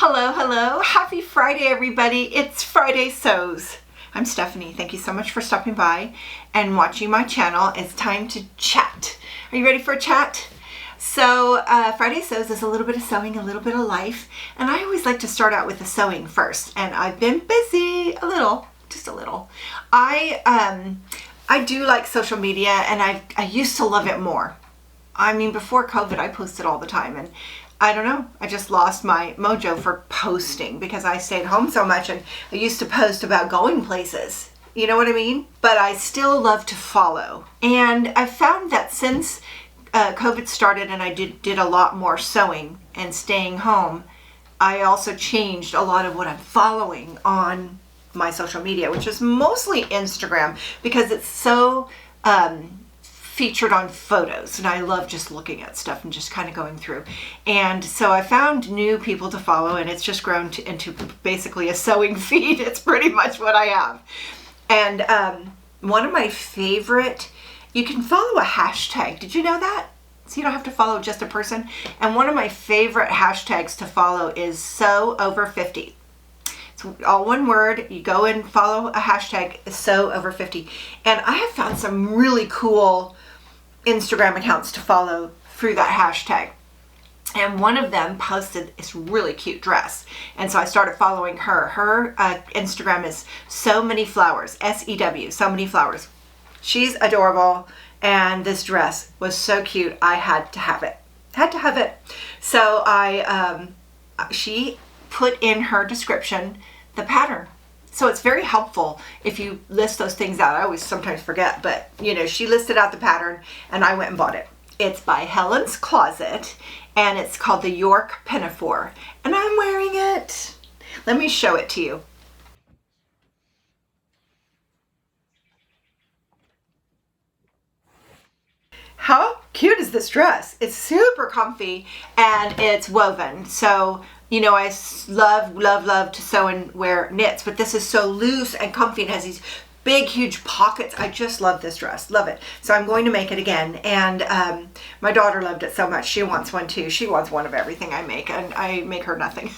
Hello, hello. Happy Friday, everybody. It's Friday Sews. I'm Stephanie. Thank you so much for stopping by and watching my channel. It's time to chat. Are you ready for a chat? So Friday Sews is a little bit of sewing, a little bit of life, and I always like to start out with the sewing first. And I've been busy a little, just a little. I do like social media, and I used to love it more. I mean, before COVID, I posted all the time, and I don't know, I just lost my mojo for posting because I stayed home so much, and I used to post about going places. You know what I mean? But I still love to follow. And I found that since COVID started and I did a lot more sewing and staying home, I also changed a lot of what I'm following on my social media, which is mostly Instagram because it's so featured on photos, and I love just looking at stuff and just kind of going through. And so I found new people to follow, and it's just grown into basically a sewing feed. It's pretty much what I have. And one of my favorite, you can follow a hashtag. Did you know that? So you don't have to follow just a person. And one of my favorite hashtags to follow is Sew Over 50. It's all one word. You go and follow a hashtag, Sew Over 50. And I have found some really cool Instagram accounts to follow through that hashtag. And one of them posted this really cute dress. And so I started following her. Her Instagram is So Many Flowers, S-E-W, So Many Flowers. She's adorable. And this dress was so cute. I had to have it. Had to have it. So she put in her description the pattern. So it's very helpful if you list those things out. I always sometimes forget, but you know, she listed out the pattern and I went and bought it. It's by Helen's Closet and it's called the York Pinafore. And I'm wearing it. Let me show it to you. How cute is this dress? It's super comfy and it's woven. So you know, I love to sew and wear knits, but this is so loose and comfy and has these big, huge pockets. I just love this dress. Love it. So I'm going to make it again. And my daughter loved it so much. She wants one too. She wants one of everything I make, and I make her nothing.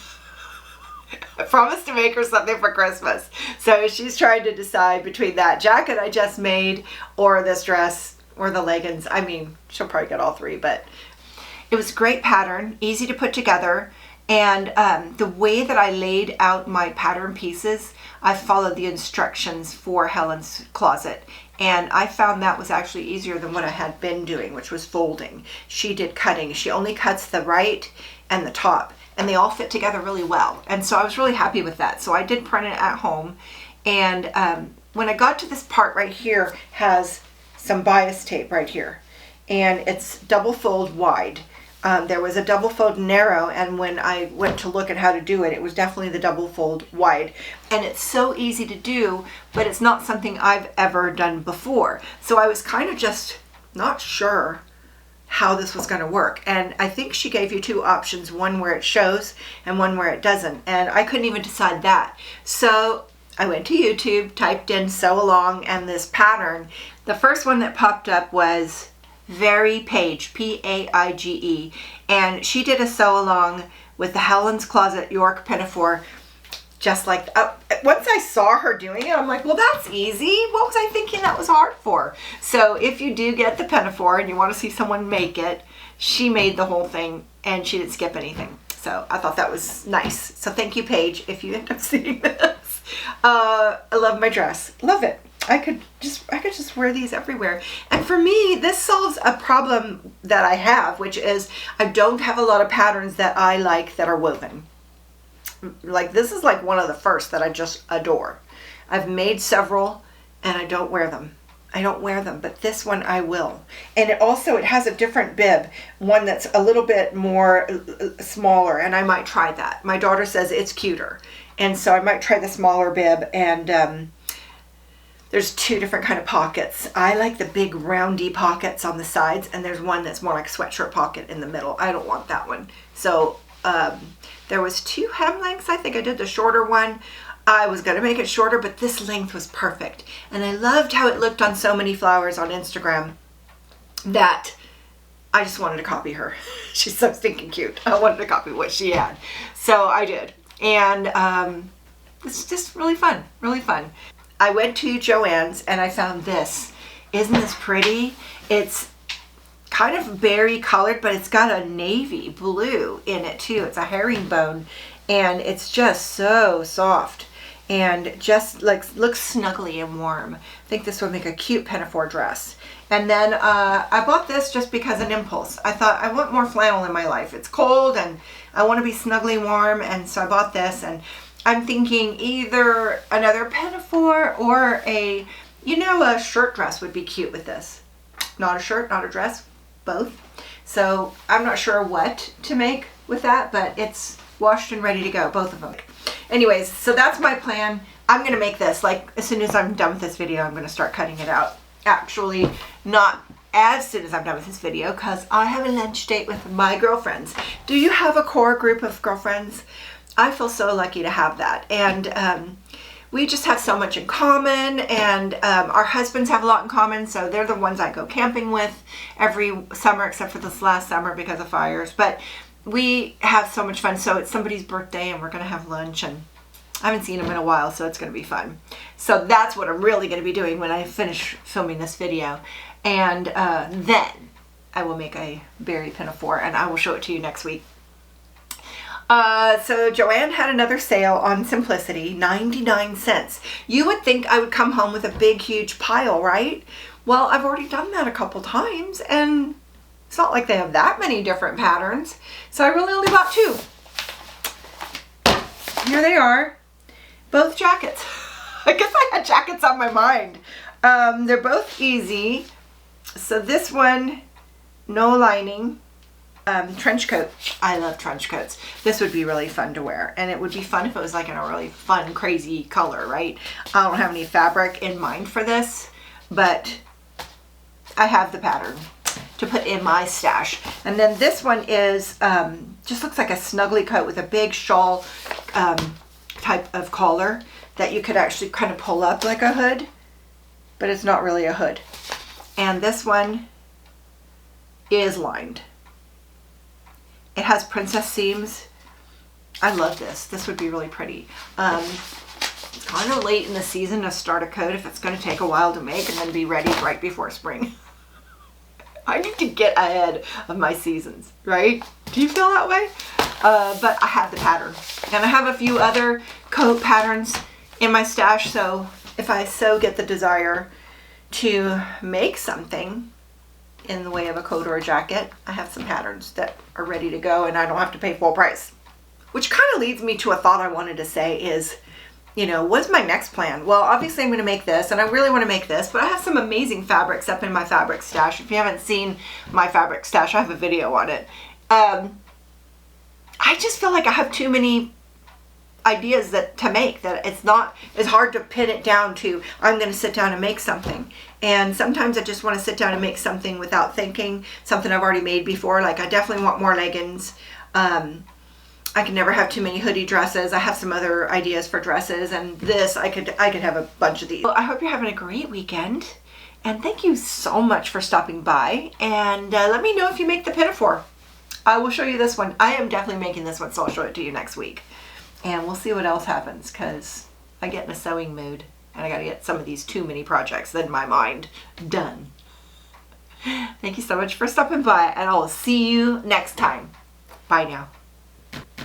I promised to make her something for Christmas. So she's trying to decide between that jacket I just made or this dress or the leggings. I mean, she'll probably get all three, but it was a great pattern, easy to put together. And the way that I laid out my pattern pieces, I followed the instructions for Helen's Closet. And I found that was actually easier than what I had been doing, which was folding. She did cutting. She only cuts the right and the top, and they all fit together really well. And so I was really happy with that. So I did print it at home. And when I got to this part right here, has some bias tape right here. And it's double fold wide. There was a double fold narrow, and when I went to look at how to do it, it was definitely the double fold wide. And it's so easy to do, but it's not something I've ever done before. So I was kind of just not sure how this was going to work. And I think she gave you two options, one where it shows and one where it doesn't. And I couldn't even decide that. So I went to YouTube, typed in sew along and this pattern. The first one that popped up was Very Paige, P-A-I-G-E, and she did a sew along with the Helen's Closet York Pinafore, just like, once I saw her doing it, I'm like, well, that's easy. What was I thinking that was hard for? So if you do get the Pinafore and you want to see someone make it, she made the whole thing and she didn't skip anything. So I thought that was nice. So thank you, Paige, if you end up seeing this. I love my dress. Love it. I could just wear these everywhere. And for me, this solves a problem that I have, which is I don't have a lot of patterns that I like that are woven. Like this is like one of the first that I just adore. I've made several and I don't wear them. I don't wear them, but this one I will. And it has a different bib, one that's a little bit more smaller, and I might try that. My daughter says it's cuter. And so I might try the smaller bib, and there's two different kind of pockets. I like the big roundy pockets on the sides, and there's one that's more like sweatshirt pocket in the middle. I don't want that one. So there was two hem lengths. I think I did the shorter one. I was going to make it shorter, but this length was perfect. And I loved how it looked on So Many Flowers on Instagram, that I just wanted to copy her. She's so stinking cute. I wanted to copy what she had. So I did. And it's just really fun, really fun. I went to Joann's and I found this. Isn't this pretty? It's kind of berry colored, but it's got a navy blue in it too. It's a herringbone and it's just so soft and just like looks snuggly and warm. I think this would make a cute pinafore dress. And then I bought this just because an impulse. I thought I want more flannel in my life. It's cold and I want to be snugly warm, and so I bought this. And I'm thinking either another pinafore or a shirt dress would be cute with this. Not a shirt, not a dress, both. So I'm not sure what to make with that, but it's washed and ready to go, both of them. Anyways, so that's my plan. I'm going to make this, like, as soon as I'm done with this video, I'm going to start cutting it out. Actually, not as soon as I'm done with this video, because I have a lunch date with my girlfriends. Do you have a core group of girlfriends? I feel so lucky to have that. And we just have so much in common, and our husbands have a lot in common, so they're the ones I go camping with every summer, except for this last summer because of fires. But we have so much fun. So it's somebody's birthday and we're going to have lunch, and I haven't seen them in a while, so it's going to be fun. So that's what I'm really going to be doing when I finish filming this video. And then I will make a berry pinafore, and I will show it to you next week. So Joann had another sale on Simplicity, 99 cents. You would think I would come home with a big, huge pile, right? Well, I've already done that a couple times, and it's not like they have that many different patterns. So I really only bought 2. Here they are. Both jackets. I guess I had jackets on my mind. They're both easy. So this one, no lining, trench coat. I love trench coats. This would be really fun to wear. And it would be fun if it was like in a really fun, crazy color, right? I don't have any fabric in mind for this, but I have the pattern to put in my stash. And then this one is, just looks like a snuggly coat with a big shawl, type of collar that you could actually kind of pull up like a hood, but it's not really a hood. And this one is lined. It has princess seams. I love this. This would be really pretty. It's kind of late in the season to start a coat if it's going to take a while to make and then be ready right before spring. I need to get ahead of my seasons, right? Do you feel that way? But I have the pattern. And I have a few other coat patterns in my stash, so if I so get the desire to make something in the way of a coat or a jacket, I have some patterns that are ready to go and I don't have to pay full price. Which kind of leads me to a thought I wanted to say is, what's my next plan? Well, obviously I'm going to make this, and I really want to make this, but I have some amazing fabrics up in my fabric stash. If you haven't seen my fabric stash, I have a video on it. I just feel like I have too many ideas to make, that it's hard to pin it down to, I'm going to sit down and make something. And sometimes I just want to sit down and make something without thinking, something I've already made before. Like I definitely want more leggings. I can never have too many hoodie dresses. I have some other ideas for dresses, and this, I could have a bunch of these. Well, I hope you're having a great weekend, and thank you so much for stopping by, and let me know if you make the pinafore. I will show you this one. I am definitely making this one, so I'll show it to you next week. And we'll see what else happens, because I get in a sewing mood, and I gotta get some of these too many projects in my mind done. Thank you so much for stopping by, and I will see you next time. Bye now.